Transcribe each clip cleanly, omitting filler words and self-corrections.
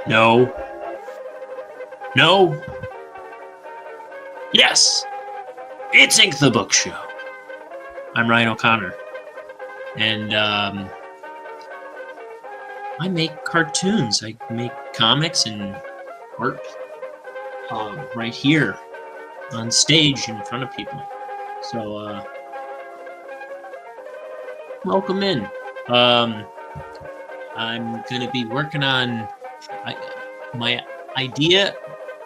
No. No. Yes. It's Ink the Book Show. I'm Ryan O'Connor. And I make cartoons. I make comics and art right here on stage in front of people. So welcome in. I'm going to be working on... my idea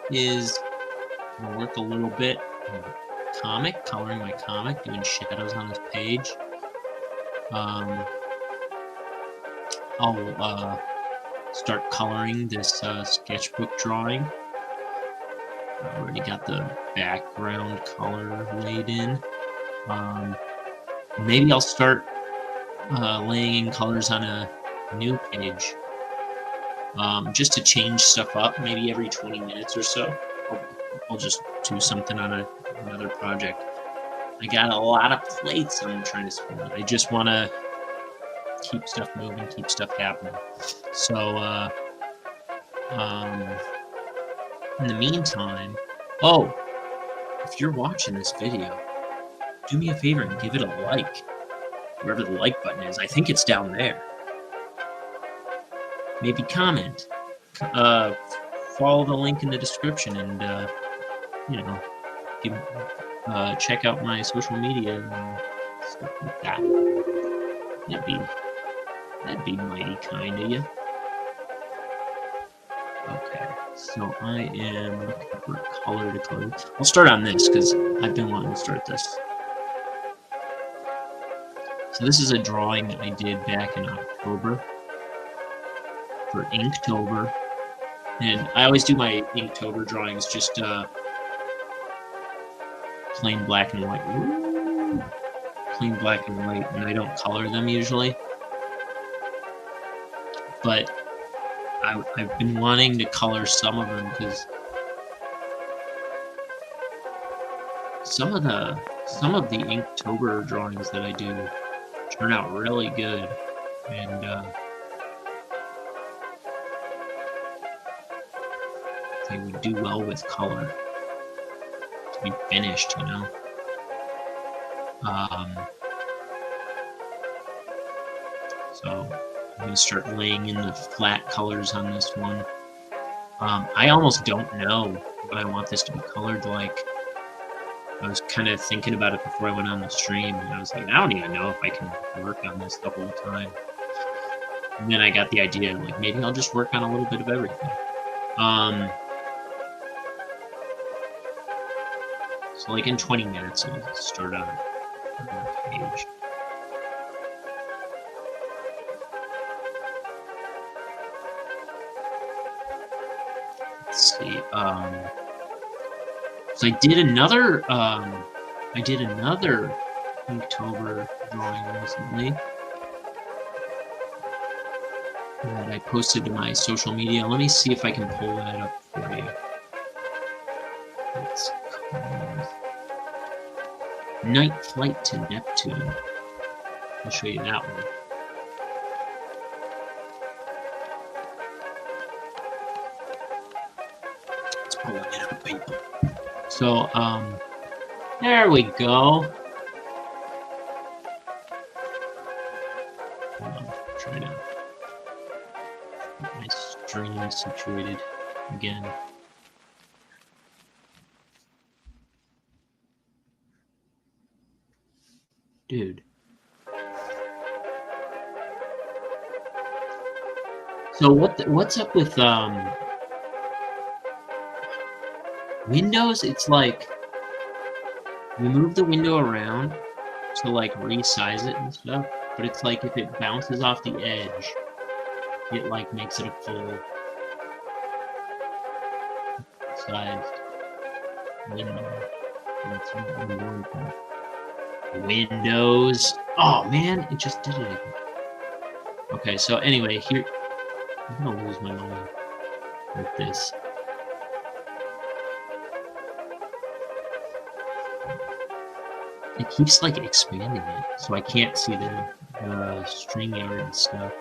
is to work a little bit on coloring my comic, doing shadows on this page. I'll start coloring this sketchbook drawing. I already got the background color laid in. Maybe I'll start laying in colors on a new page, just to change stuff up. Maybe every 20 minutes or so, I'll just do something on another project. I got a lot of plates I'm trying to spin. I just want to keep stuff moving, keep stuff happening. So, in the meantime, if you're watching this video, do me a favor and give it a like. Wherever the like button is, I think it's down there. Maybe comment. Follow the link in the description and, check out my social media and stuff like that. That'd be mighty kind of you. Okay, so I am looking for color to color. I'll start on this because I've been wanting to start this. So this is a drawing I did back in October for Inktober, and I always do my Inktober drawings just plain black and white. Ooh. Plain black and white, and I don't color them usually. But I've been wanting to color some of them because some of the Inktober drawings that I do turn out really good, and they would do well with color to be finished, you know. So I'm gonna start laying in the flat colors on this one. I almost don't know what I want this to be colored like. I was kind of thinking about it before I went on the stream, and I was like, I don't even know if I can work on this the whole time. And then I got the idea, like, maybe I'll just work on a little bit of everything. So like in 20 minutes, I'll start on the page. Let's see. So I did another Inktober drawing recently that I posted to my social media. Let me see if I can pull that up for you. It's called Night Flight to Neptune. I'll show you that one. Let's pull it up, people. So, there we go. I'm trying to get my stream situated again. Dude. So what's up with Windows? It's like we move the window around to like resize it and stuff, but it's like if it bounces off the edge, it like makes it a full sized window. Windows. Oh man, it just did it again. Okay, so anyway, here I'm gonna lose my mind with this. It keeps like expanding it, so I can't see the StreamYard and stuff.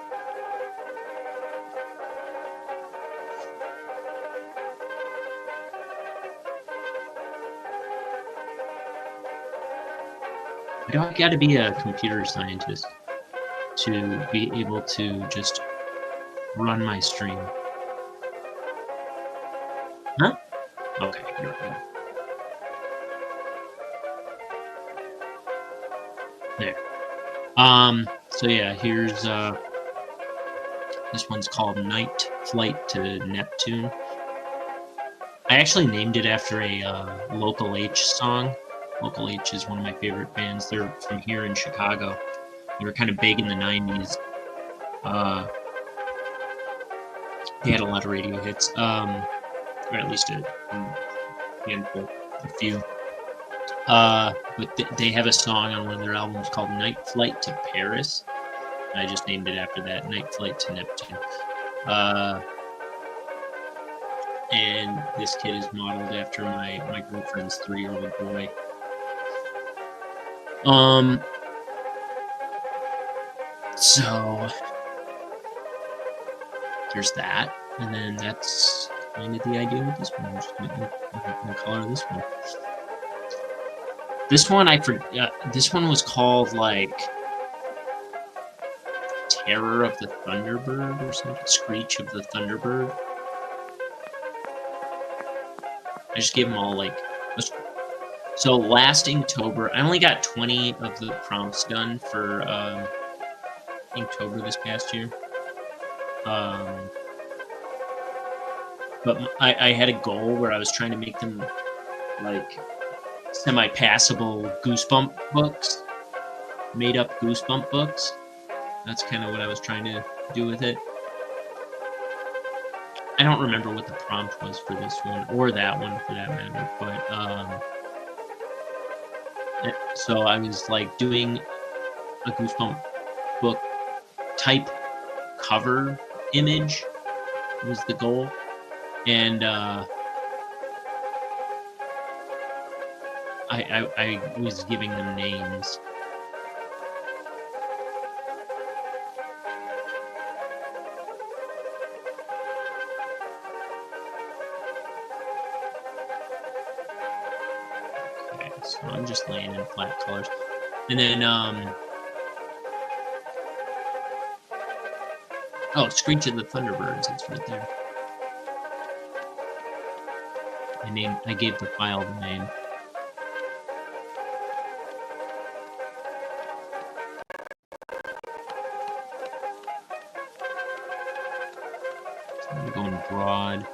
do I got to be a computer scientist to be able to just run my stream? Huh? Okay, here we go. There. So yeah, here's this one's called Night Flight to Neptune. I actually named it after a Local H song. Local H is one of my favorite bands. They're from here in Chicago. They were kind of big in the 90s. They had a lot of radio hits, or at least a handful, a few. But they have a song on one of their albums called Night Flight to Paris. I just named it after that, Night Flight to Neptune. And this kid is modeled after my girlfriend's 3-year-old boy. So there's that, and then that's kind of the idea with this one. I'm just gonna color this one. This one I forgot. This one was called like Terror of the Thunderbird or something. Screech of the Thunderbird. I just gave them all like. So last Inktober, I only got 20 of the prompts done for Inktober this past year. But I had a goal where I was trying to make them like semi-passable Goosebump books, made-up Goosebump books. That's kind of what I was trying to do with it. I don't remember what the prompt was for this one, or that one for that matter, but so I was like doing a Goosebump book type cover image was the goal, and I was giving them names. Okay, so I'm just laying in flat colors, and then oh, Screech of the Thunderbirds, it's right there. I gave the file the name. So I'm going broad.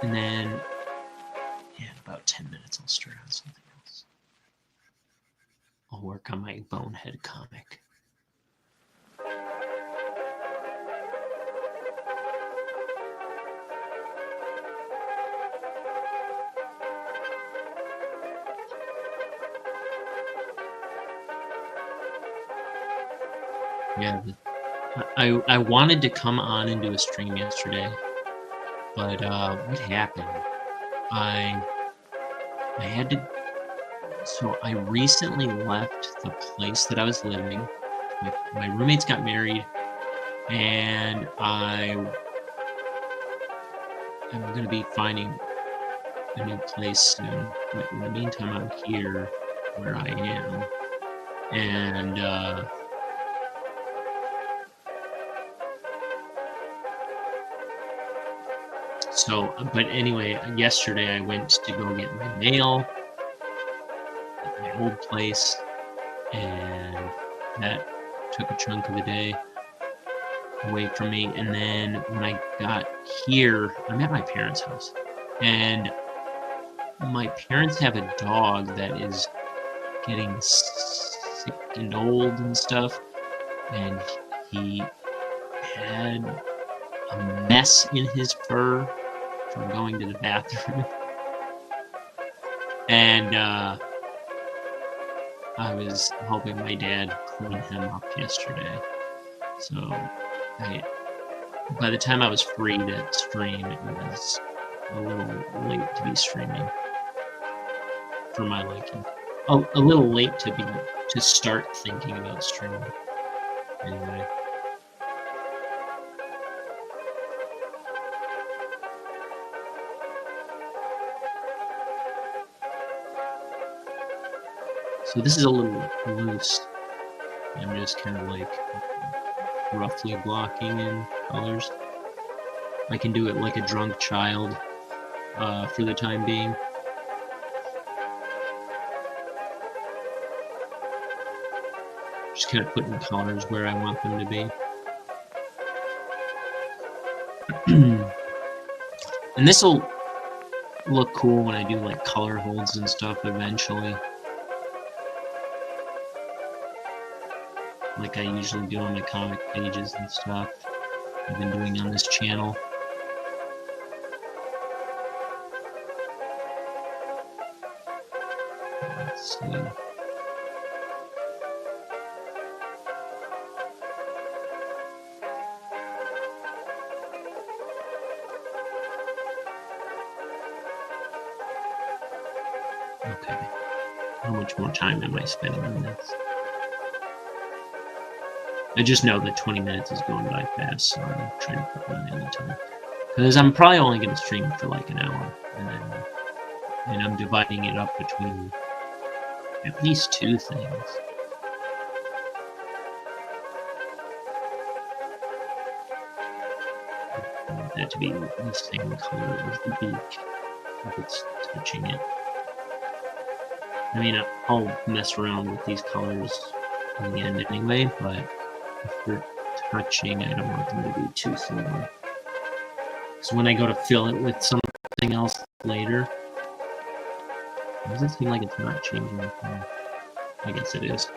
And then, yeah, in about 10 minutes I'll start on something else. I'll work on my Bonehead comic. Yeah, I wanted to come on and do a stream yesterday, but what happened? I had to. So I recently left the place that I was living. My roommates got married, and I'm going to be finding a new place soon. But in the meantime, I'm here where I am, and so. But anyway, yesterday I went to go get my mail at my old place, and that took a chunk of the day away from me. And then when I got here, I'm at my parents' house, and my parents have a dog that is getting sick and old and stuff, and he had a mess in his fur from going to the bathroom. And I was helping my dad clean him up yesterday. So by the time I was free to stream, it was a little late to be streaming for my liking. A little late to start thinking about streaming. Anyway. So this is a little loose. I'm just kind of like roughly blocking in colors. I can do it like a drunk child for the time being. Just kind of putting colors where I want them to be. And this will look cool when I do like color holds and stuff eventually. Like I usually do on my comic pages and stuff. I've been doing on this channel. Let's see. Okay. How much more time am I spending on this? I just know that 20 minutes is going by fast, so I'm trying to put one in the time. Because I'm probably only going to stream for like an hour, and I'm dividing it up between at least 2 things. I want that to be the same color as the beak, if it's touching it. I mean, I'll mess around with these colors in the end anyway, but if they're touching, I don't want them to be too similar. So when I go to fill it with something else later, does it seem like it's not changing the color? I guess it is.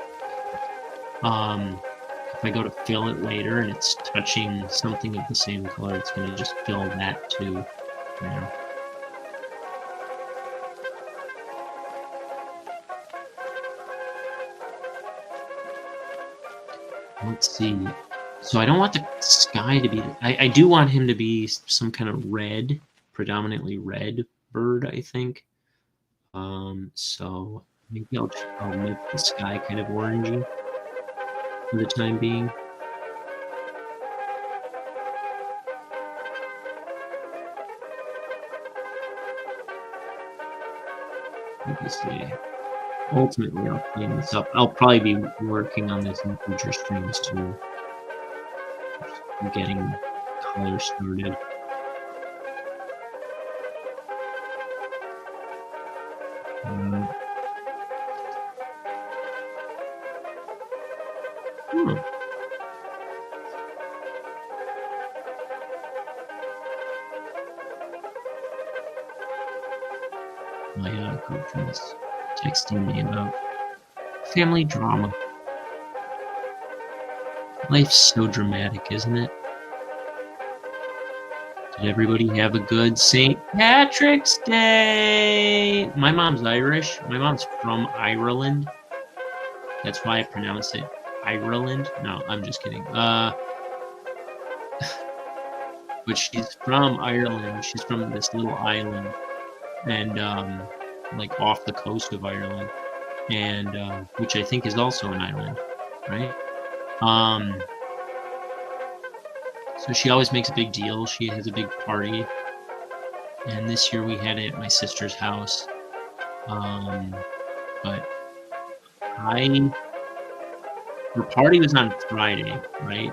If I go to fill it later and it's touching something of the same color, it's going to just fill that too. Yeah. Let's see. So I don't want the sky to be... I do want him to be some kind of red, predominantly red bird, I think. So maybe I'll make the sky kind of orangey for the time being. Let me see. Ultimately, I'll clean this up. I'll probably be working on this in future streams too. Just getting color started. My girlfriend's texting me about family drama. Life's so dramatic, isn't it? Did everybody have a good St. Patrick's Day? My mom's Irish. My mom's from Ireland. That's why I pronounce it Ireland. No, I'm just kidding. But she's from Ireland. She's from this little island, and like off the coast of Ireland, and which I think is also an island, right? So she always makes a big deal. She has a big party, and this year we had it at my sister's house. But her party was on Friday, right?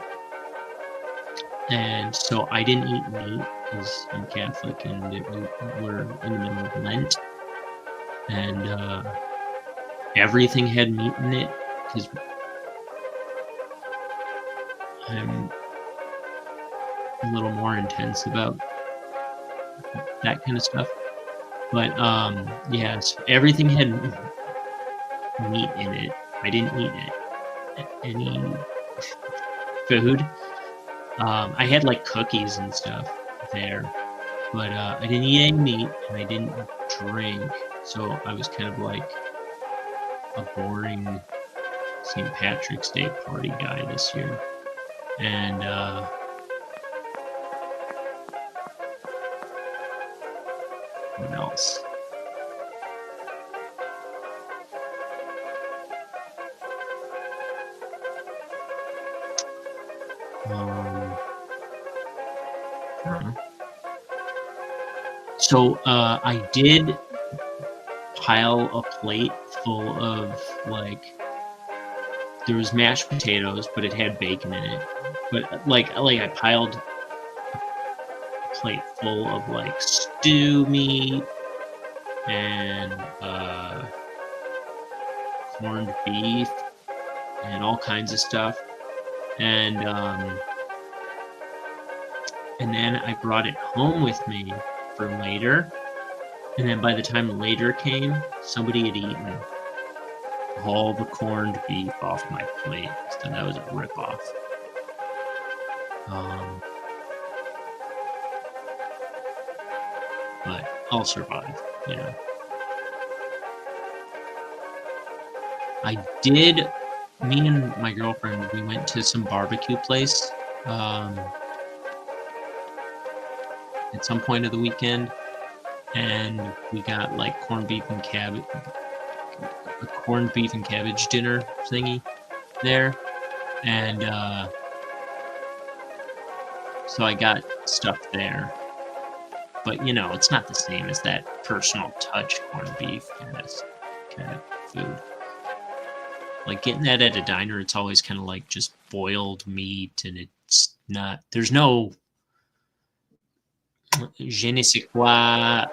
And so I didn't eat meat because I'm Catholic, and we're in the middle of Lent, and everything had meat in it because I'm a little more intense about that kind of stuff. But yeah, so everything had meat in it. I didn't eat any food. I had like cookies and stuff there, but I didn't eat any meat and I didn't drink, so I was kind of like a boring St. Patrick's Day party guy this year. And what else? So I did pile a plate full of, like, there was mashed potatoes, but it had bacon in it. But, like I piled a plate full of, like, stew meat and, corned beef and all kinds of stuff. And then I brought it home with me for later. And then by the time later came, somebody had eaten all the corned beef off my plate. So that was a ripoff. But I'll survive, you know. Me and my girlfriend, we went to some barbecue place at some point of the weekend, and we got like a corned beef and cabbage dinner thingy there, and so I got stuff there. But you know, it's not the same as that personal touch corned beef kind of food. Like getting that at a diner, it's always kind of like just boiled meat, and it's not. There's no je ne sais quoi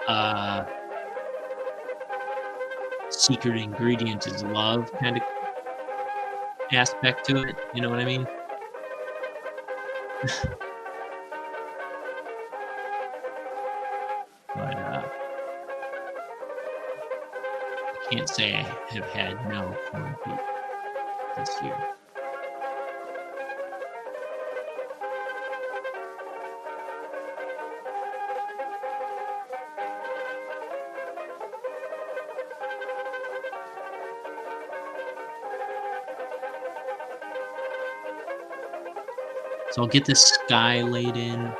secret ingredient is love kind of aspect to it. You know what I mean? But I can't say I have had no corned beef this year. So I'll get this sky laid in.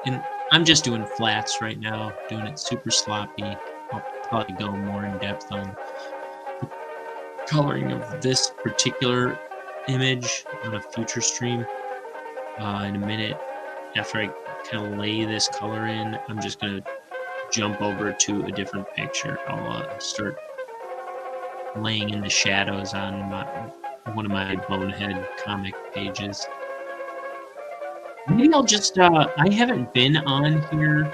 And I'm just doing flats right now, doing it super sloppy. I'll probably go more in depth on the coloring of this particular image on a future stream in a minute. After I kind of lay this color in, I'm just going to jump over to a different picture. I'll start laying in the shadows on one of my Bonehead comic pages. Maybe I'll just, I haven't been on here.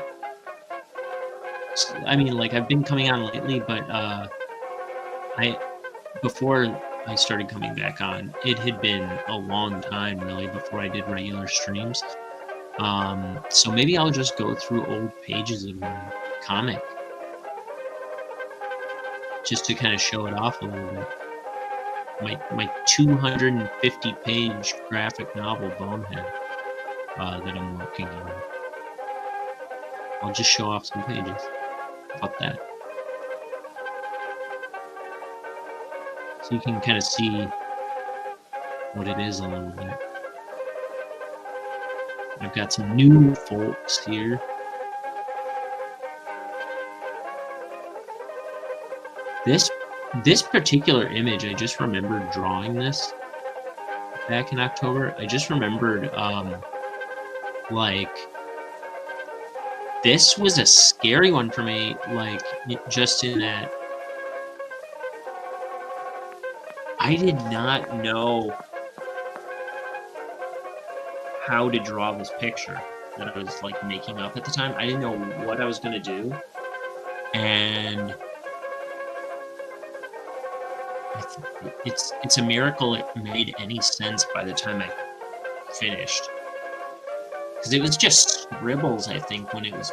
I mean, like, I've been coming on lately, but before I started coming back on, it had been a long time, really, before I did regular streams. So maybe I'll just go through old pages of my comic, just to kind of show it off a little bit. My 250-page graphic novel, Bonehead, that I'm working on. I'll just show off some pages. How about that? So you can kind of see what it is a little bit. I've got some new folks here. This particular image, I just remembered drawing this back in October. I just remembered, like, this was a scary one for me, like, just in that I did not know how to draw this picture that I was, like, making up at the time. I didn't know what I was going to do, and it's a miracle it made any sense by the time I finished. Because it was just scribbles, I think, when it was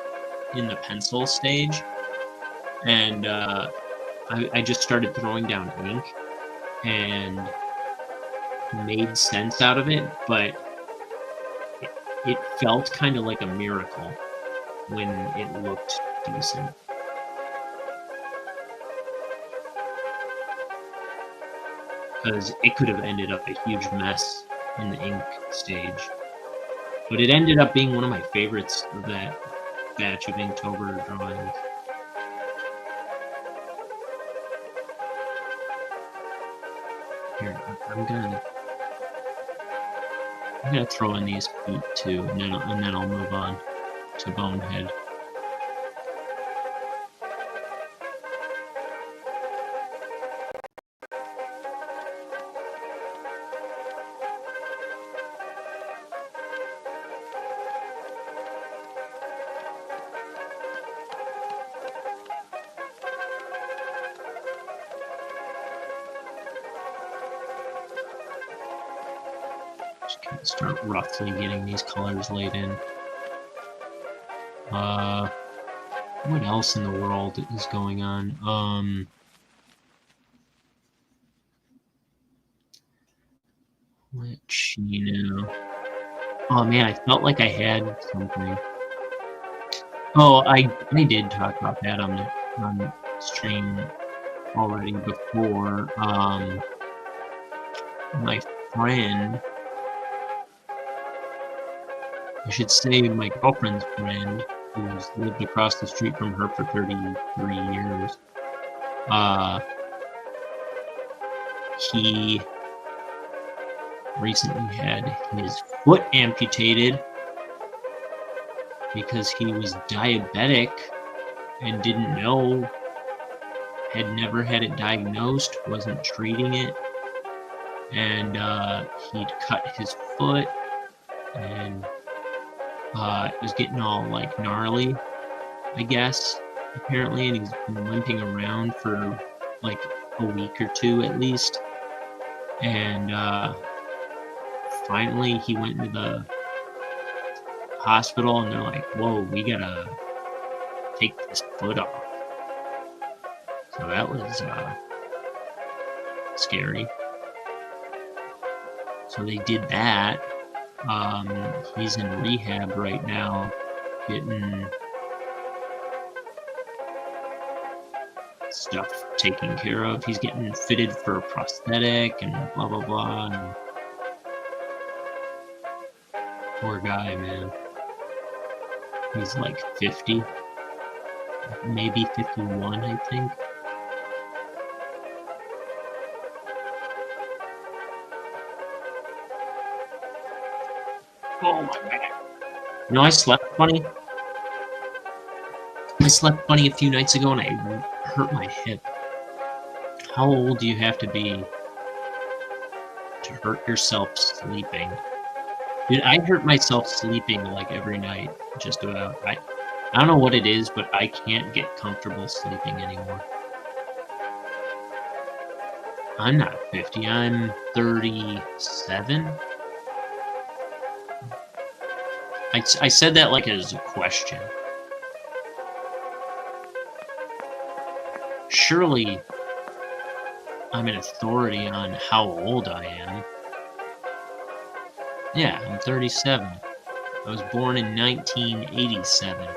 in the pencil stage. And I just started throwing down ink and made sense out of it, but it felt kind of like a miracle when it looked decent. Because it could have ended up a huge mess in the ink stage. But it ended up being one of my favorites of that batch of Inktober drawings. Here, I'm gonna throw in these feet too, and then I'll move on to Bonehead. Start roughly getting these colors laid in. What else in the world is going on? Which, oh man, I felt like I had something. Oh, I did talk about that on stream already before. My friend, I should say my girlfriend's friend, who's lived across the street from her for 33 years, he recently had his foot amputated because he was diabetic and didn't know, had never had it diagnosed, wasn't treating it, and he'd cut his foot, and it was getting all like gnarly, I guess, apparently, and he's been limping around for like a week or two at least, and finally he went into the hospital and they're like, whoa, we gotta take this foot off. So that was scary. So they did that. He's in rehab right now, getting stuff taken care of. He's getting fitted for a prosthetic and blah blah blah. And poor guy, man. He's like 50, maybe 51, I think. Oh my back. I slept funny. I slept funny a few nights ago and I hurt my hip. How old do you have to be to hurt yourself sleeping? Dude, I hurt myself sleeping like every night, just about. I don't know what it is, but I can't get comfortable sleeping anymore. I'm not 50, I'm 37. I said that like as a question. Surely I'm an authority on how old I am. Yeah, I'm 37. I was born in 1987.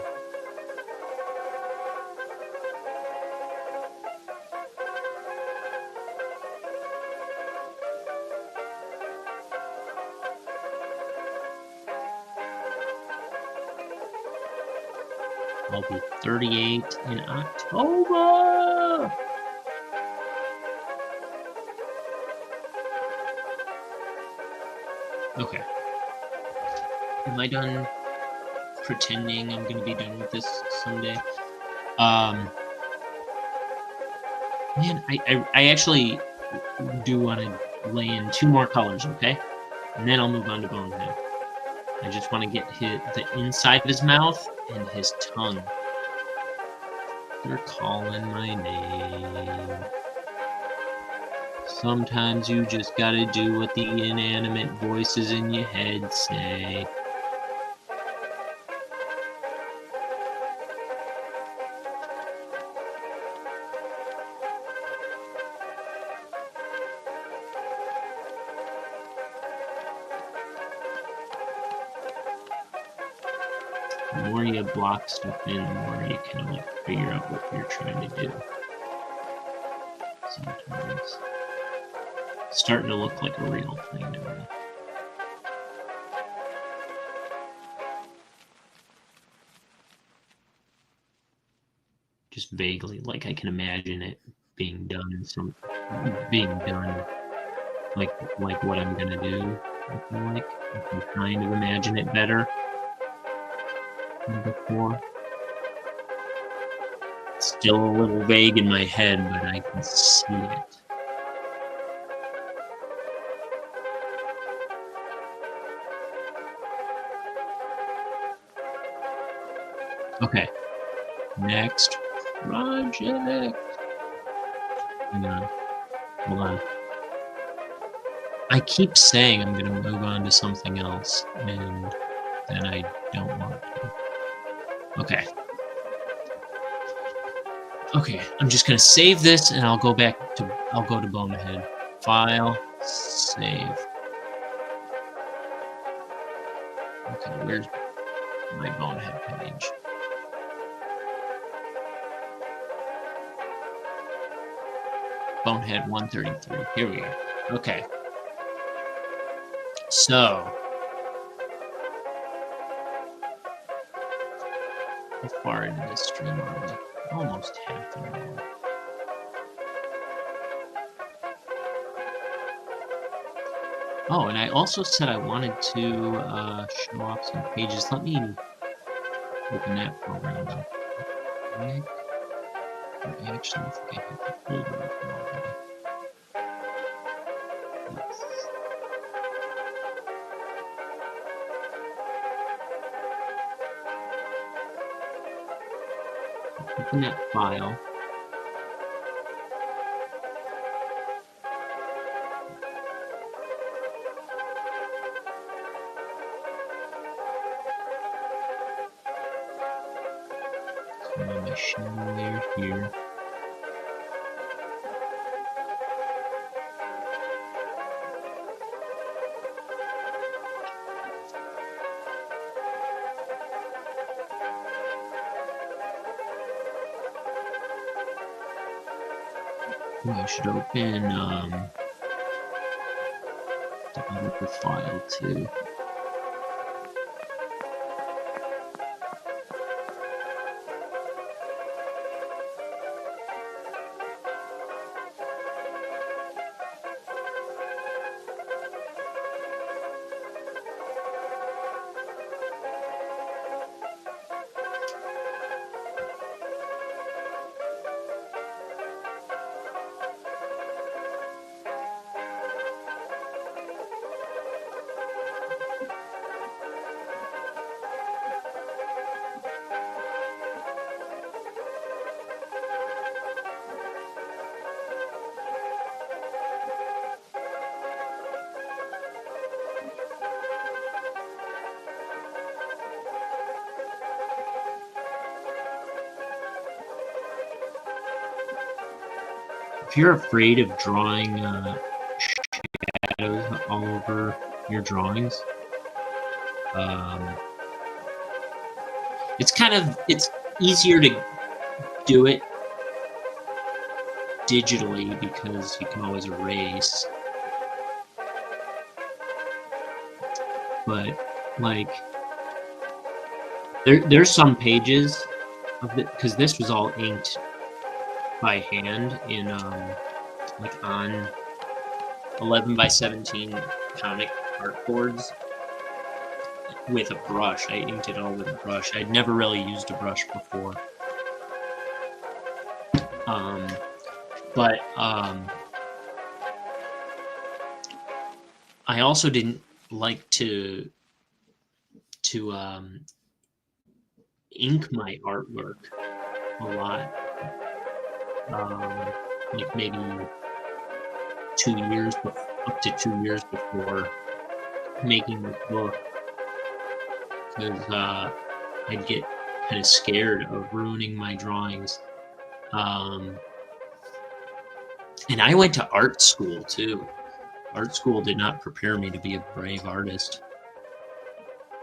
I'll be 38 in October! Okay. Am I done pretending I'm gonna be done with this someday? Man, I actually do want to lay in 2 more colors, okay? And then I'll move on to Bonehead. I just want to get the inside of his mouth and his tongue. They're calling my name. Sometimes you just gotta do what the inanimate voices in your head say. The more you block stuff in, the more you kind of like figure out what you're trying to do. Sometimes it's starting to look like a real thing to me. Just vaguely, like I can imagine it being done, like what I'm gonna do. I feel like I can kind of imagine it better than before. It's still a little vague in my head, but I can see it. Okay. Next project. Hang on. Hold on. I keep saying I'm gonna move on to something else, and then I don't want to. Okay. Okay, I'm just gonna save this, and I'll go to Bonehead. File, save. Okay, where's my Bonehead page? Bonehead 133. Here we go. Okay. So, how far into this stream are we? Almost half an hour. Oh, and I also said I wanted to show off some pages. Let me open that program up. Right? I actually think I have the folder open already. Yes. Open that file. So my shadow layer here. Oh, I should open the other file too. If you're afraid of drawing shadows all over your drawings, it's easier to do it digitally because you can always erase. But like, there's some pages of it, because this was all inked by hand in like on 11x17 comic art boards with a brush. I inked it all with a brush. I'd never really used a brush before. But I also didn't like to ink my artwork a lot. Like maybe 2 years, up to 2 years before making this book, because I'd get kind of scared of ruining my drawings. And I went to art school too. Art school did not prepare me to be a brave artist.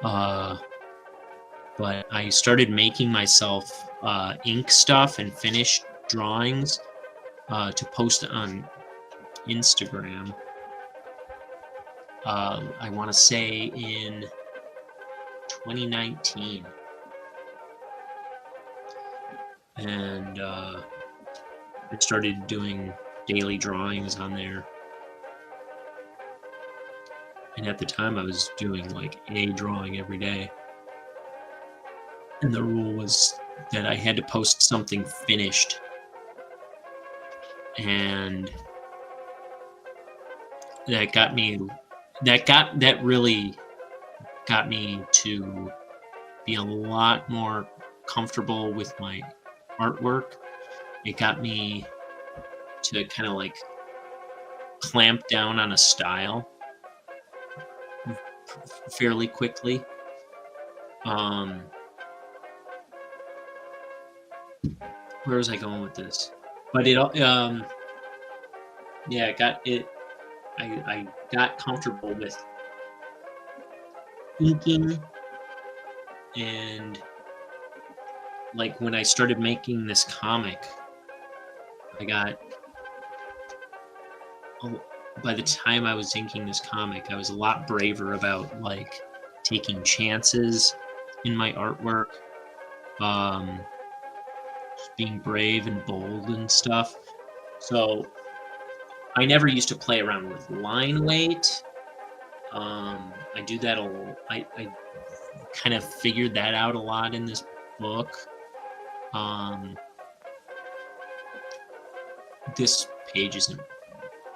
But I started making myself ink stuff and finished drawings to post on Instagram. I want to say in 2019. And I started doing daily drawings on there. And at the time I was doing like a drawing every day. And the rule was that I had to post something finished. And that really got me to be a lot more comfortable with my artwork. It got me to kind of like clamp down on a style fairly quickly. Where was I going with this? But yeah, I got comfortable with inking, and like when I started making this comic, I got oh, by the time I was inking this comic, I was a lot braver about like taking chances in my artwork, just being brave and bold and stuff. So I never used to play around with line weight. I do that I kind of figured that out a lot in this book. Um, this page isn't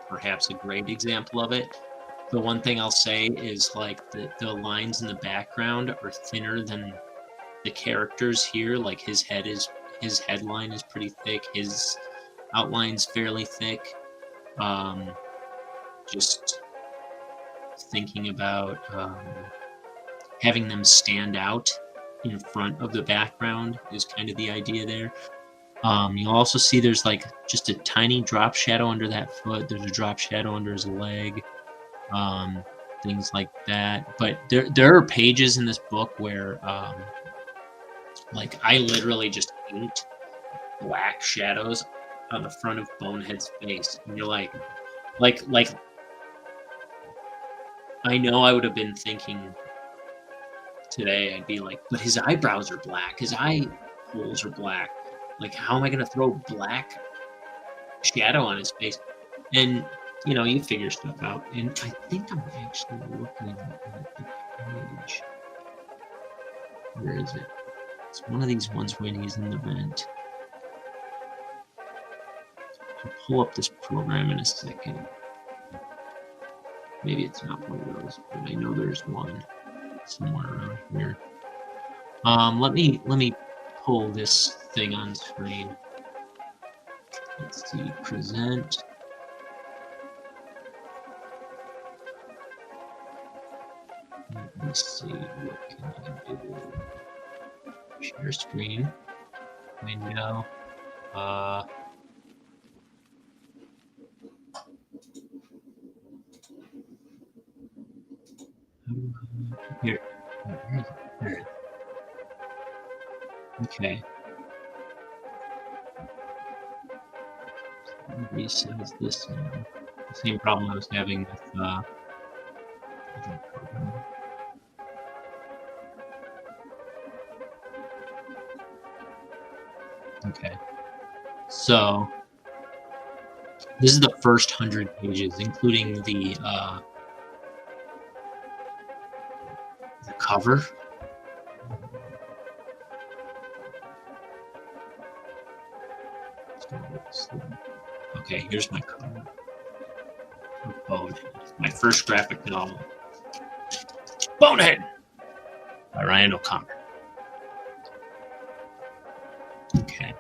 perhaps a great example of it. The one thing I'll say is like the lines in the background are thinner than the characters here. Like his headline is pretty thick. His outline's fairly thick. Just thinking about having them stand out in front of the background is kind of the idea there. You'll also see there's like just a tiny drop shadow under that foot. There's a drop shadow under his leg. Things like that. But there are pages in this book where like I literally just inked black shadows on the front of Bonehead's face, and you're like I know I would have been thinking today, I'd be like, but his eyebrows are black, his eye holes are black. Like, how am I gonna throw black shadow on his face? And you figure stuff out. And I think I'm actually looking at the page. Where is it? It's one of these ones when he's in the vent. I'll pull up this program in a second. Maybe it's not one of those, but I know there's one somewhere around here. Let me pull this thing on screen. Let's see, present. Let me see, what can I do? Share screen, window. Here. Here. Okay. Resize this one. The same problem I was having with okay. So this is the first 100 pages, including the cover. Okay, here's my cover. Bonehead. My first graphic novel. Bonehead by Ryan O'Connor. Okay.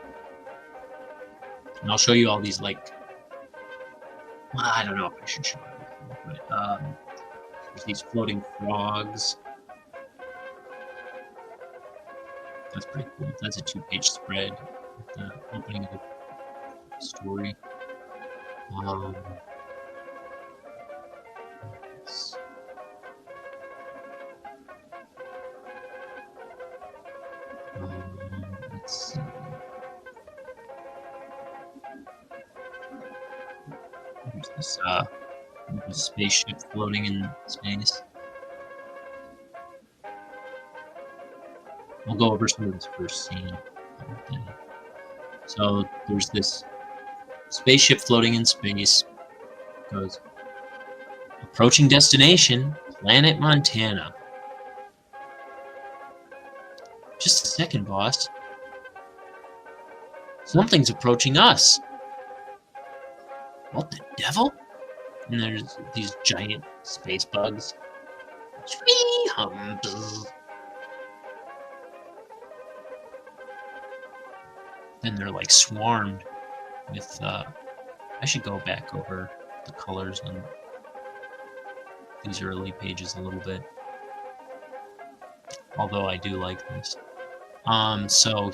And I'll show you all these, like, well, I don't know if I should show everything, but there's these floating frogs. That's pretty cool. That's a 2-page spread with the opening of the story. Let's see. There's this spaceship floating in space. I'll go over some of this first scene. So there's this spaceship floating in space. It goes, approaching destination, planet Montana. Just a second, boss. Something's approaching us. What the devil? And there's these giant space bugs. Then they're like swarmed with I should go back over the colors on these early pages a little bit. although I do like this. So,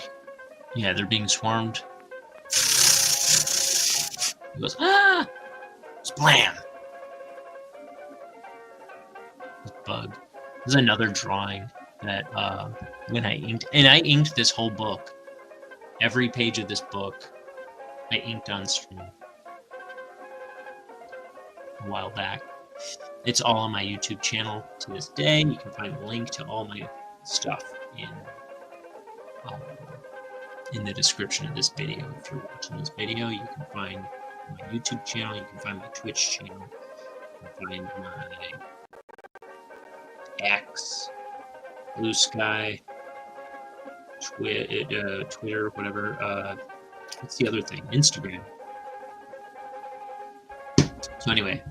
yeah, they're being swarmed. He goes, ah! Splam! This bug. There's another drawing that, when I inked, and I inked this whole book. Every page of this book, I inked on stream a while back. It's all on my YouTube channel to this day. You can find a link to all my stuff in the description of this video. If you're watching this video, you can find my YouTube channel, you can find my Twitch channel, you can find my X, Blue Sky, Twitter, whatever. What's the other thing? Instagram. So anyway,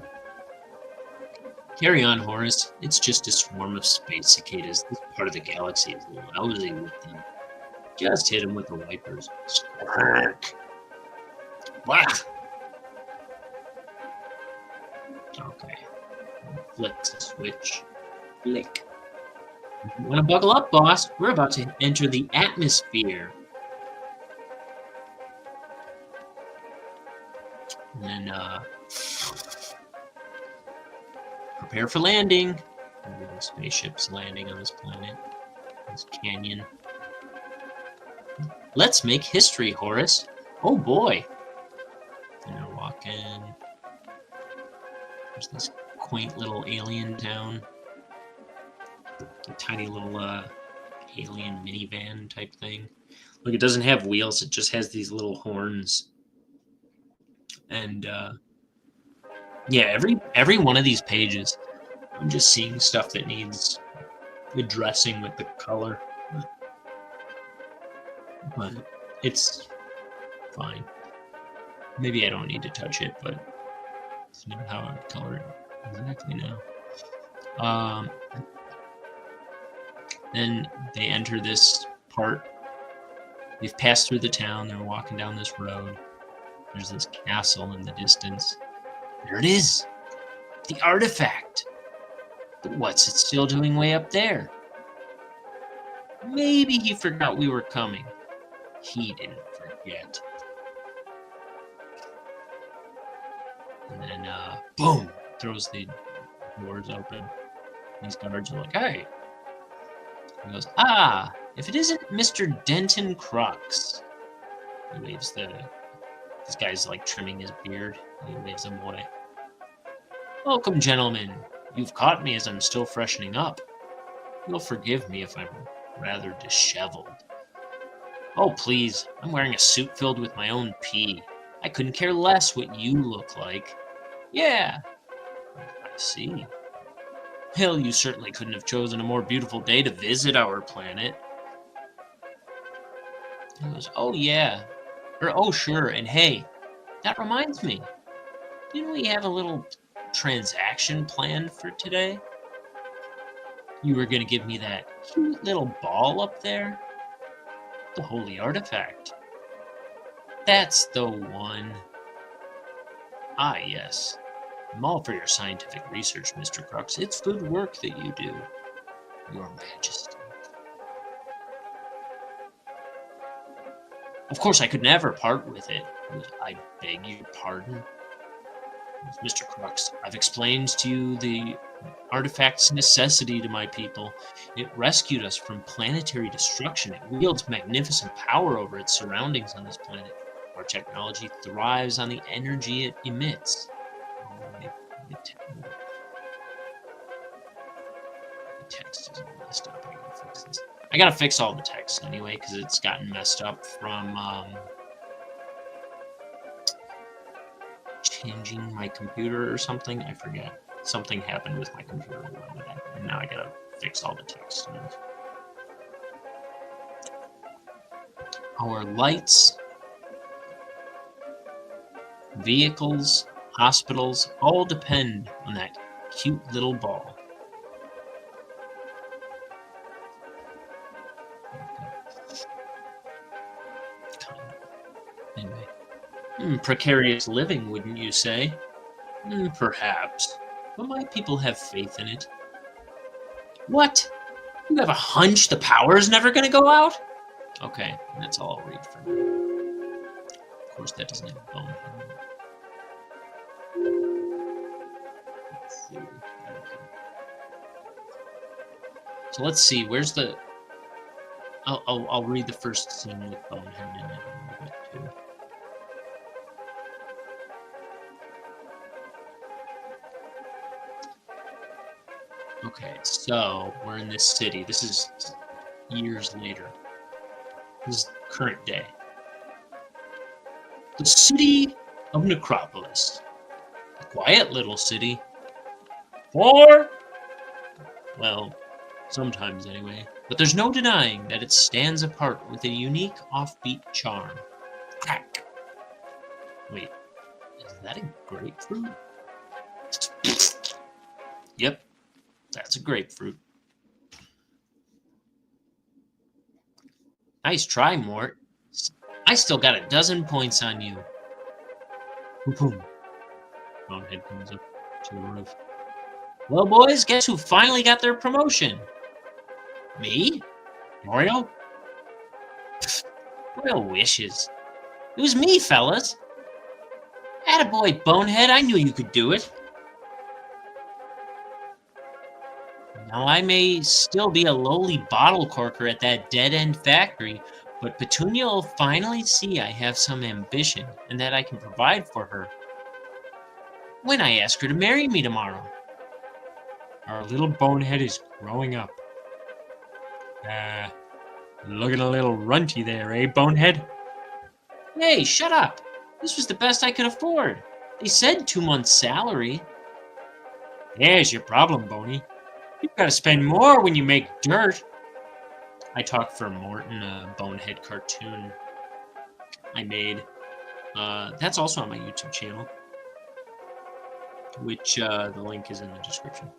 carry on, Horace. It's just a swarm of space cicadas. This part of the galaxy is lousy with them. Just hit him with the wipers. Squirk! Wah! Okay. Flick the switch. Flick. You want to buckle up, boss? We're about to enter the atmosphere. And then, prepare for landing. The spaceship's landing on this planet. This canyon. Let's make history, Horace. Oh boy. And they're walking. There's this quaint little alien town. A tiny little alien minivan type thing. Look, it doesn't have wheels. It just has these little horns. And yeah, every one of these pages, I'm just seeing stuff that needs addressing with the color. But it's fine. Maybe I don't need to touch it, but it's not how I would color it exactly now. Then they enter this part. They've passed through the town. They're walking down this road. There's this castle in the distance. There it is! The artifact! But what's it still doing way up there? Maybe he forgot we were coming. He didn't forget. And then, boom! Throws the doors open. These guards are like, hey! He goes, ah! If it isn't Mr. Denton Crux. He waves this guy's like trimming his beard. He waves him away. Welcome, gentlemen. You've caught me as I'm still freshening up. You'll forgive me if I'm rather disheveled. Oh, please. I'm wearing a suit filled with my own pee. I couldn't care less what you look like. Yeah. I see. Hell, you certainly couldn't have chosen a more beautiful day to visit our planet. He goes, oh, yeah. Or, oh, sure. And hey, that reminds me. Didn't we have a little transaction planned for today? You were going to give me that cute little ball up there? The holy artifact. That's the one. Ah, yes. I'm all for your scientific research, Mr. Crux. It's good work that you do, Your Majesty. Of course, I could never part with it. I beg your pardon. Mr. Crux, I've explained to you the artifact's necessity to my people. It rescued us from planetary destruction. It wields magnificent power over its surroundings on this planet. Our technology thrives on the energy it emits. The text is all messed up. I gotta fix this. I gotta fix all the text anyway, because it's gotten messed up from changing my computer or something. I forget. Something happened with my computer, and now I gotta fix all the text. Our lights, vehicles, hospitals all depend on that cute little ball. Anyway. Precarious living, wouldn't you say? Perhaps. But my people have faith in it. What? You have a hunch the power is never going to go out? Okay, that's all I'll read for now. Of course, that doesn't have Bonehead. Let's see. So let's see. Where's the? I'll read the first scene with Bonehead in it a little bit too. Okay, so we're in this city. This is years later. This is current day. The city of Necropolis. A quiet little city. Well, sometimes anyway. But there's no denying that it stands apart with a unique offbeat charm. Crack. Wait, is that a grapefruit? Yep, that's a grapefruit. Nice try, Mort. I still got a dozen points on you. Boom. Bonehead comes up to the roof. Well, boys, guess who finally got their promotion? Me? Mario? Royal wishes. It was me, fellas. Attaboy, Bonehead, I knew you could do it. Now, I may still be a lowly bottle corker at that dead-end factory, but Petunia will finally see I have some ambition and that I can provide for her when I ask her to marry me tomorrow. Our little Bonehead is growing up. Looking a little runty there, eh, Bonehead? Hey, shut up. This was the best I could afford. They said 2 months' salary. There's your problem, Boney. You've got to spend more when you make dirt. I talk for Morton, a Bonehead cartoon I made. That's also on my YouTube channel, which the link is in the description,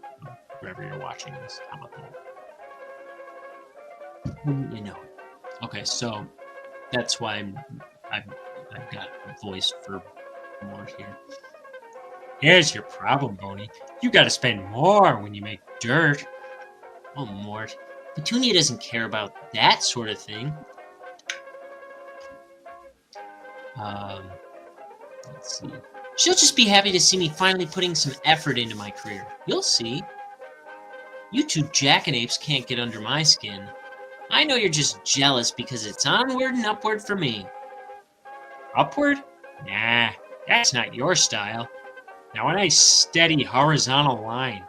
wherever you're watching this. How about that? You know. Okay, so that's why I've got a voice for Mort here. Here's your problem, Boney. You got to spend more when you make dirt. Oh, Mort. Petunia doesn't care about that sort of thing. Let's see. She'll just be happy to see me finally putting some effort into my career. You'll see. You two jackanapes can't get under my skin. I know you're just jealous because it's onward and upward for me. Upward? Nah, that's not your style. Now a nice steady horizontal line.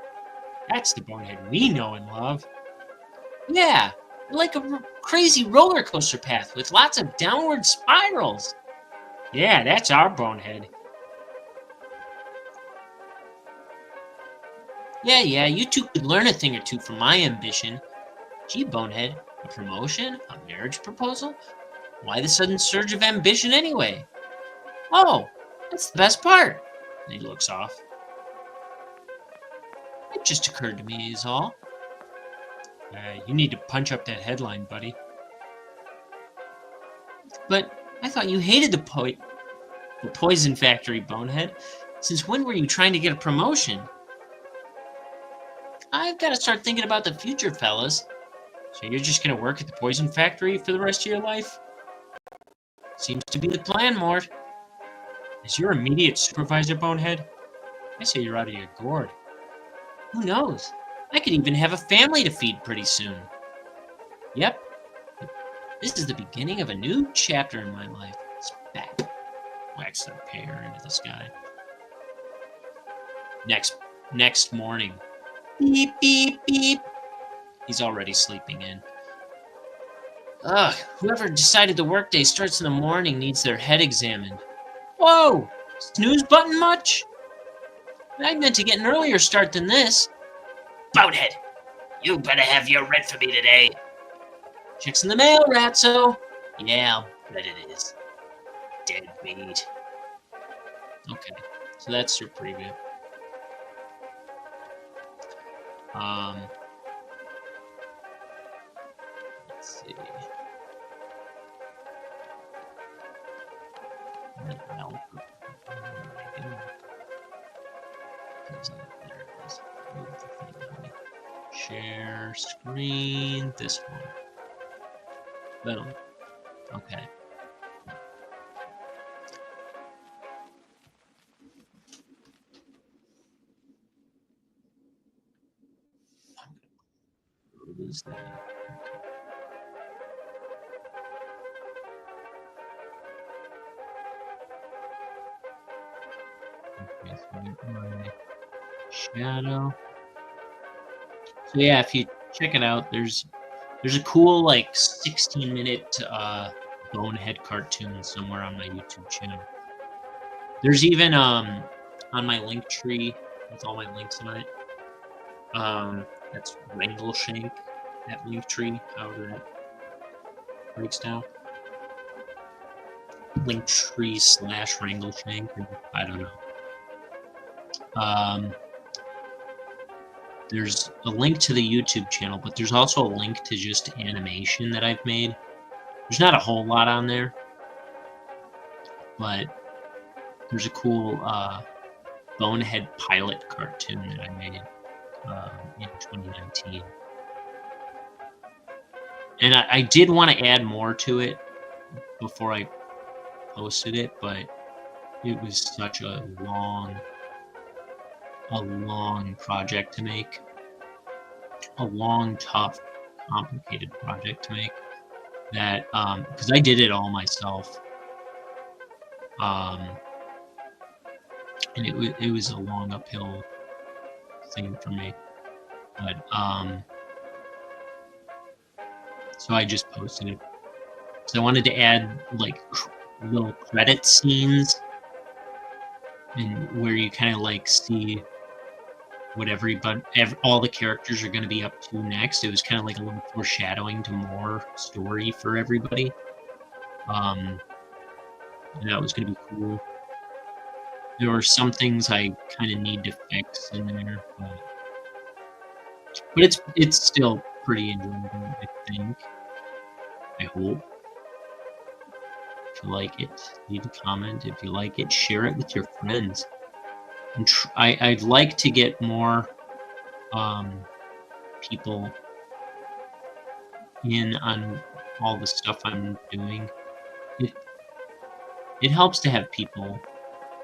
That's the Bonehead we know and love. Yeah, like a crazy roller coaster path with lots of downward spirals. Yeah, that's our Bonehead. Yeah, you two could learn a thing or two from my ambition. Gee, Bonehead, a promotion? A marriage proposal? Why the sudden surge of ambition anyway? Oh, that's the best part. And he looks off. It just occurred to me is all. You need to punch up that headline, buddy. But I thought you hated the poison factory, Bonehead. Since when were you trying to get a promotion? I've got to start thinking about the future, fellas. So you're just going to work at the poison factory for the rest of your life? Seems to be the plan, Mort. Is your immediate supervisor, Bonehead? I say you're out of your gourd. Who knows? I could even have a family to feed pretty soon. Yep. This is the beginning of a new chapter in my life. Spat. Wax the pear into the sky. Next morning. Beep, beep, beep. He's already sleeping in. Ugh, whoever decided the workday starts in the morning needs their head examined. Whoa! Snooze button much? I meant to get an earlier start than this. Bonehead, you better have your rent for me today. Checks in the mail, Ratso. Yeah, I'll bet it is. Dead meat. Okay, so that's your preview. Let's see. There it is. Share. share screen. This one. Boom. Okay. What is that? Okay, so my shadow. So yeah, if you check it out, there's a cool like 16-minute Bonehead cartoon somewhere on my YouTube channel. There's even on my link tree with all my links in it. That's Wrangleshank, that link tree, however that breaks down. Linktree / Wrangleshank, I don't know. There's a link to the YouTube channel, but there's also a link to just animation that I've made. There's not a whole lot on there, but there's a cool Bonehead pilot cartoon that I made in 2019. And I did want to add more to it before I posted it, but it was such a long project to make. A long, tough, complicated project to make. That because I did it all myself. And it was a long uphill thing for me. But so I just posted it. So I wanted to add like little credit scenes, and where you kind of like see what all the characters are going to be up to next. It was kind of like a little foreshadowing to more story for everybody. And that was going to be cool. There were some things I kind of need to fix in there, but it's still pretty enjoyable, I think. I hope. If you like it, leave a comment. If you like it, share it with your friends. And I'd like to get more people in on all the stuff I'm doing. It helps to have people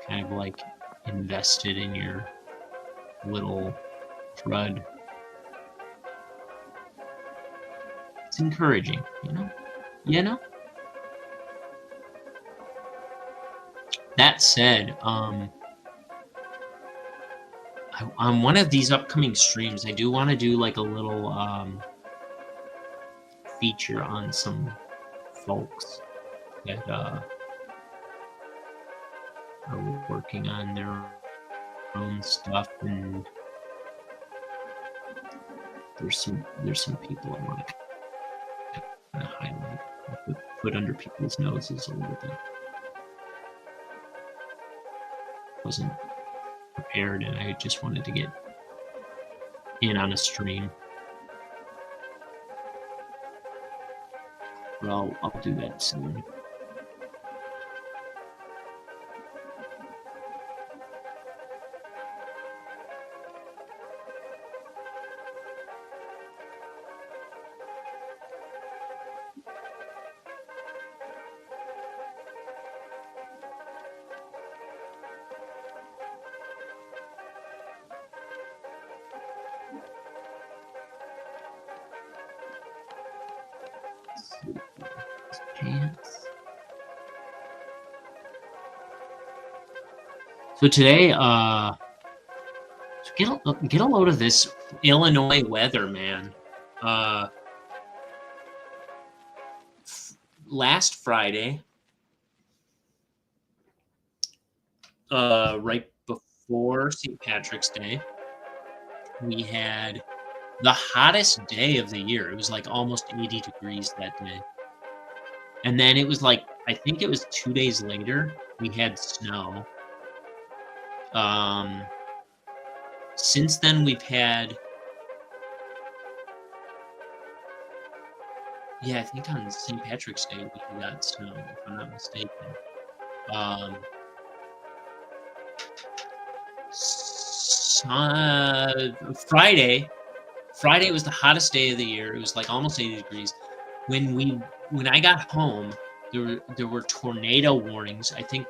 kind of like invested in your little crud. It's encouraging, you know? That said, on one of these upcoming streams, I do want to do like a little feature on some folks that are working on their own stuff, and there's some people I want to kind of highlight, put under people's noses a little bit. Wasn't prepared, and I just wanted to get in on a stream. But I'll do that soon. So today, get a load of this Illinois weather, man. Last Friday, right before St. Patrick's Day, we had the hottest day of the year. It was like almost 80 degrees that day. And then it was like, I think it was 2 days later, we had snow. Since then we've had, yeah, I think on St. Patrick's Day we got snow, if I'm not mistaken. Friday was the hottest day of the year. It was like almost 80 degrees. When I got home, there were tornado warnings. I think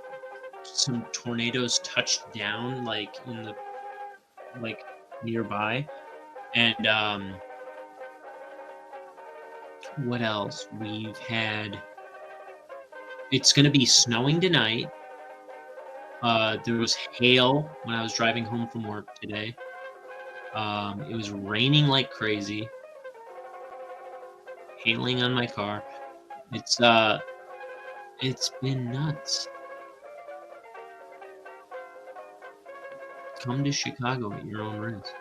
some tornadoes touched down like in the like nearby. And what else? We've had it's going to be snowing tonight. There was hail when I was driving home from work today. It was raining like crazy, hailing on my car. It's been nuts. Come to Chicago at your own risk.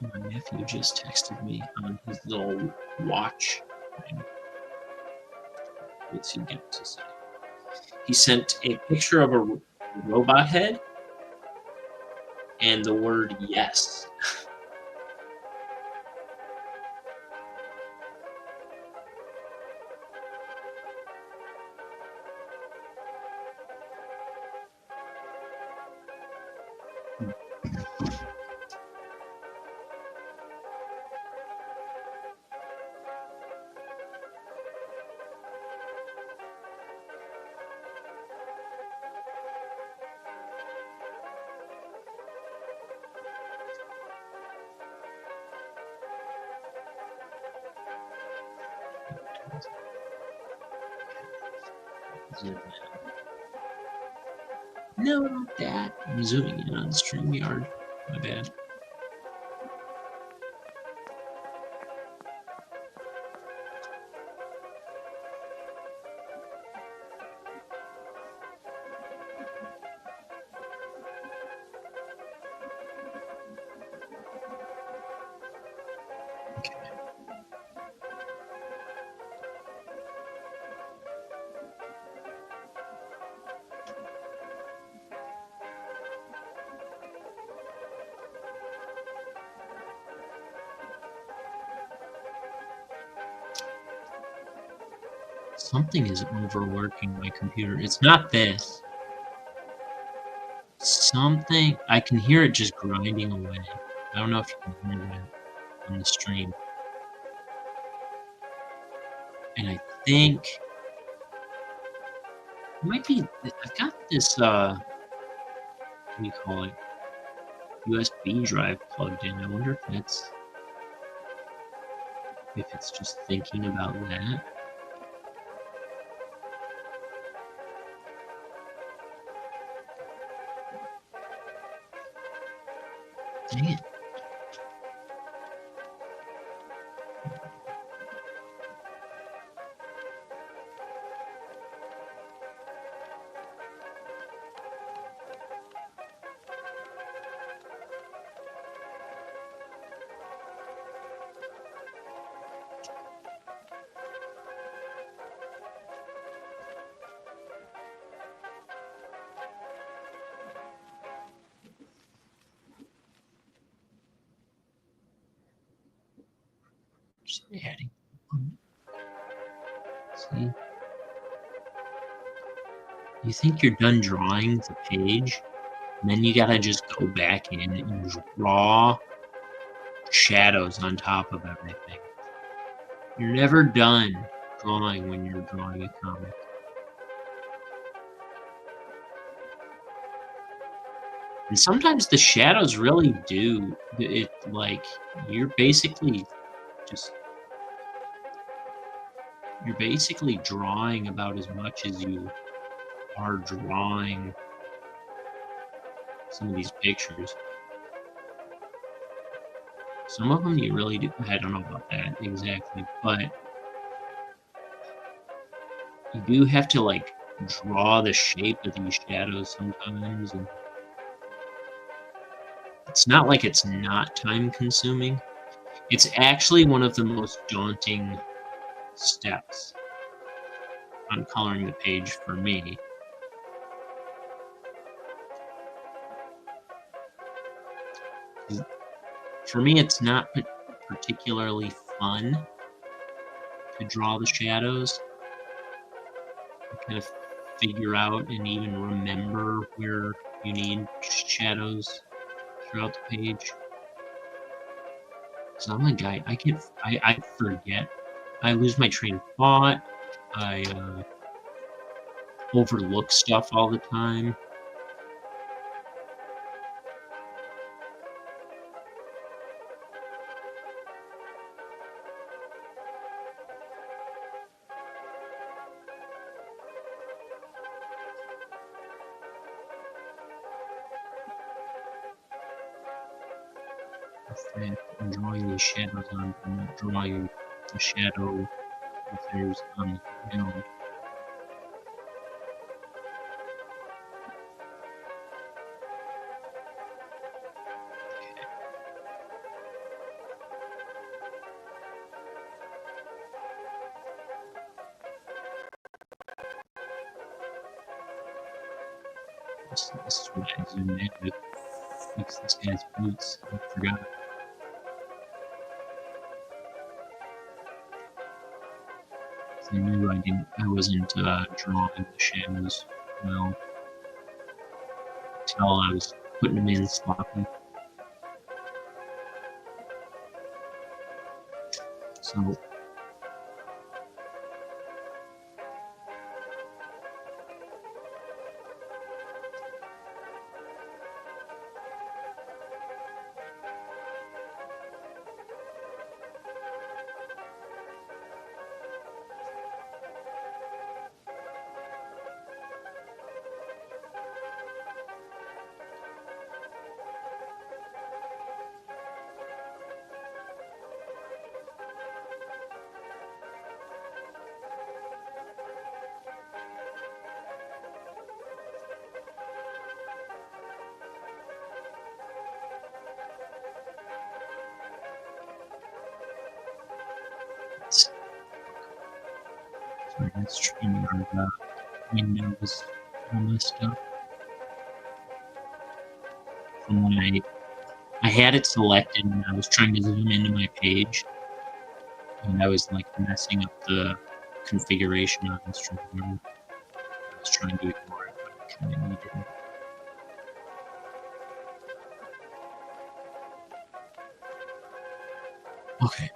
My nephew just texted me on his little watch thing. What's he got to say? He sent a picture of a robot head and the word yes. No, not that. I'm zooming in on StreamYard. My bad. Okay. Something is overworking my computer. It's not this. Something. I can hear it just grinding away. I don't know if you can hear that on the stream. And I think it might be. I've got this. What do you call it? USB drive plugged in. I wonder if it's just thinking about that. Dang it. Just adding. See? You think you're done drawing the page, and then you gotta just go back in and draw shadows on top of everything. You're never done drawing when you're drawing a comic. And sometimes the shadows really do it. Like you're basically drawing about as much as you are drawing some of these pictures. Some of them you really do. I don't know about that exactly, but you do have to like draw the shape of these shadows sometimes, and it's not like it's not time consuming. It's actually one of the most daunting steps on coloring the page for me. For me, it's not particularly fun to draw the shadows. I kind of figure out and even remember where you need shadows throughout the page. So I'm a guy. I forget. I lose my train of thought. I overlook stuff all the time. In fact, I'm drawing these shadows on. I'm not drawing the shadow if there's on the hill. This is what I zoomed in with. Fix this guy's boots. I forgot. I knew I wasn't drawing the shadows well until I was putting them in sloppy. So sorry, that's streaming on the Windows all messed up. From when I had it selected and I was trying to zoom into my page, and I was like messing up the configuration on Instagram. I was trying to ignore it, but I kind of needed it. Okay,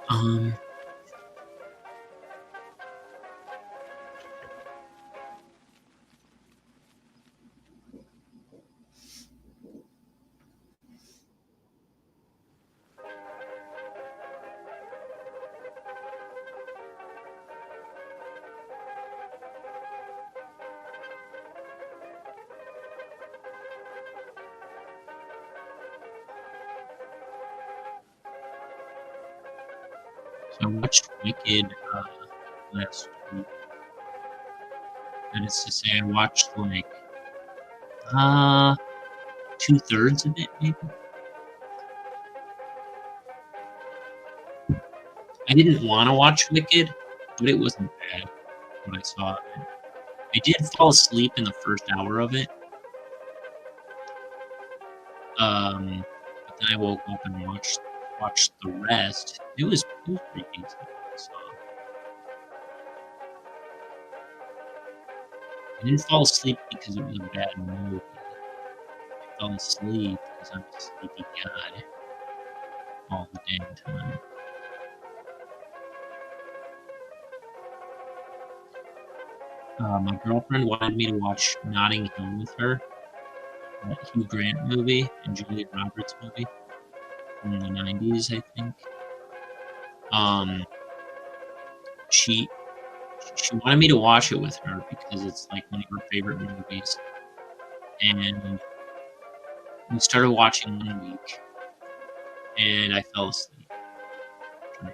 so I watched Wicked last week. That is to say, I watched like 2/3 of it, maybe. I didn't want to watch Wicked, but it wasn't bad when I saw it. I did fall asleep in the first hour of it. But then I woke up and watched the rest. It was pretty decent. So I didn't fall asleep because it was a bad movie. I fell asleep because I'm a sleepy god all the damn time. My girlfriend wanted me to watch Notting Hill with her, that Hugh Grant movie and Julia Roberts movie from the 90s, I think. She wanted me to watch it with her because it's like one of her favorite movies. And we started watching one week, and I fell asleep. I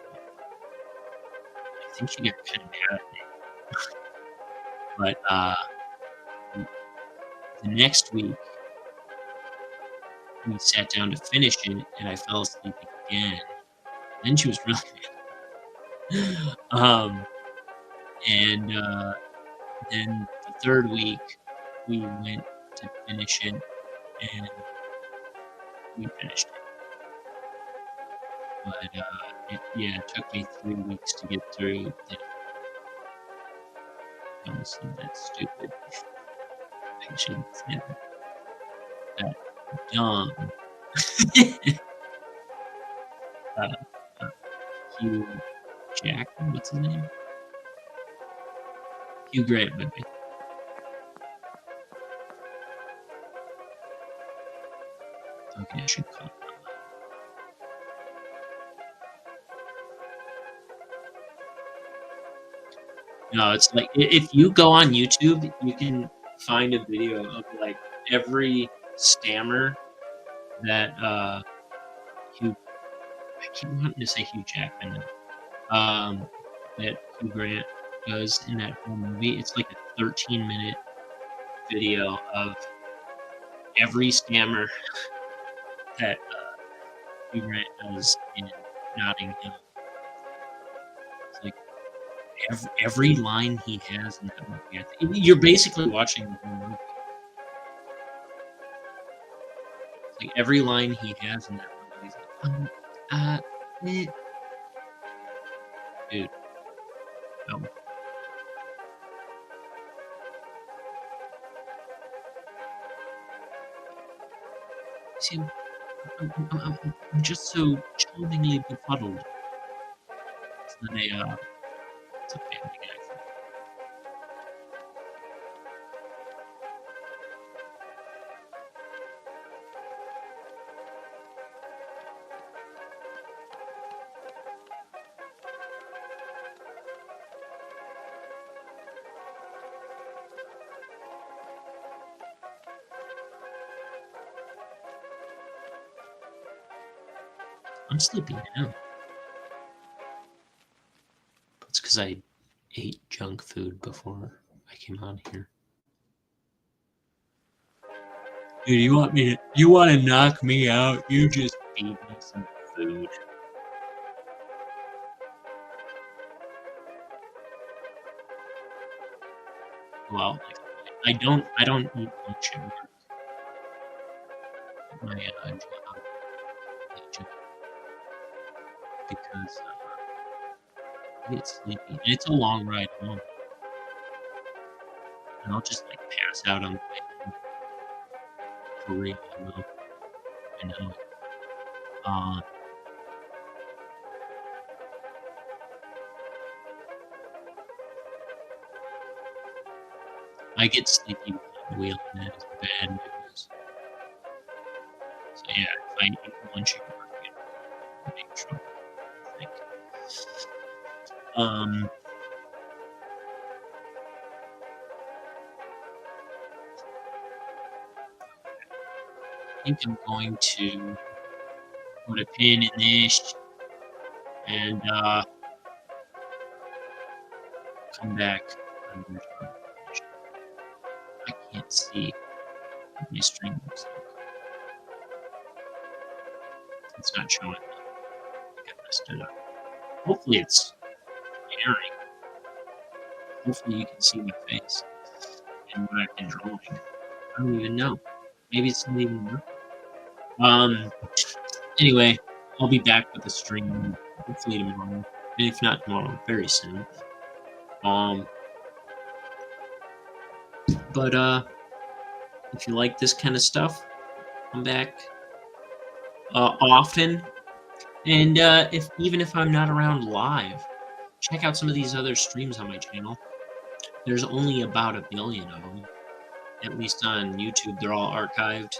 think she got kind of mad at me. But the next week, we sat down to finish it, and I fell asleep again. Then she was really mad. And then the third week, we went to finish it, and we finished it. But it took me 3 weeks to get through that. Honestly, that's stupid. I shouldn't say that. That dumb. uh, uh, Hugh Jackman, what's his name? Hugh Grant movie. Okay, I should call it. No, it's like if you go on YouTube, you can find a video of like every stammer that Hugh. I keep wanting to say Hugh Jackman. That Hugh Grant does in that whole movie. It's like a 13-minute video of every stammer that Hugh Grant does in Notting Hill. It's like every line he has in that movie. You're basically watching the whole movie. It's like every line he has in that movie. He's like, eh. Dude, no. See, I'm just so charmingly befuddled. It's not it's a Family Guy thing. I'm sleepy now. It's because I ate junk food before I came on here. Dude, you want to knock me out? You just feed me some food. Well, like, I don't eat lunch at work. My job, because I get sleepy. And it's a long ride home, and I'll just like pass out on the way home for real. I know. Uh, I get sleepy behind the wheel, and that is bad news. So yeah, if I eat lunch at work, I'm in big trouble, I think. Um, I think I'm going to put a pin in this and come back. I can't see what my stream looks like. It's not showing up. I think I messed it up. Hopefully it's airing. Hopefully you can see my face and what I've been drawing. I don't even know. Maybe it's not even working. Anyway, I'll be back with a stream hopefully tomorrow. And if not tomorrow, very soon. But if you like this kind of stuff, come back often. And even if I'm not around live, check out some of these other streams on my channel. There's only about 1 billion of them, at least on YouTube. They're all archived.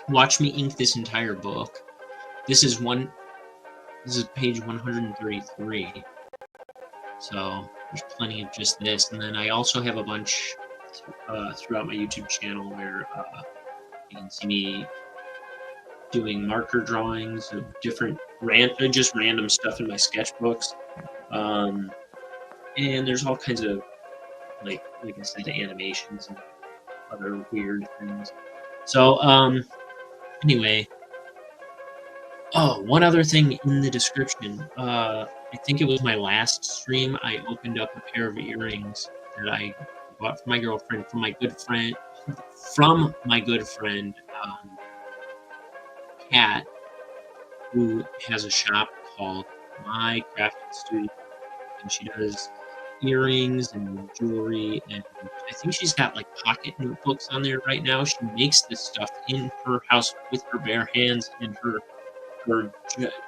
Watch me ink this entire book. This is page 133. So there's plenty of just this, and then I also have a bunch throughout my YouTube channel where you can see me doing marker drawings of different just random stuff in my sketchbooks. And there's all kinds of like I said, animations and other weird things. So anyway, one other thing in the description. I think it was my last stream. I opened up a pair of earrings that I bought from my girlfriend, from my good friend, Kat, who has a shop called My Crafting Studio, and she does earrings and jewelry, and I think she's got, like, pocket notebooks on there right now. She makes this stuff in her house with her bare hands and her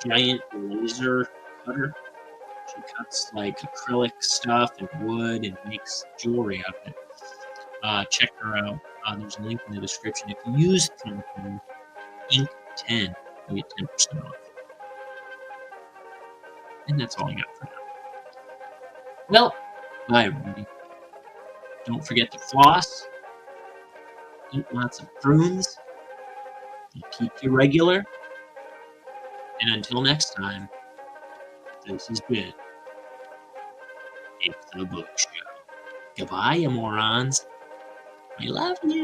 giant laser cutter. She cuts, like, acrylic stuff and wood and makes jewelry out of it. Check her out. There's a link in the description. If you use coupon INK10, you get 10% off. And that's all I got for now. Well, bye, everybody. Don't forget to floss, eat lots of prunes, and keep you regular. And until next time, this has been It's the Book Show. Goodbye, you morons. I love you.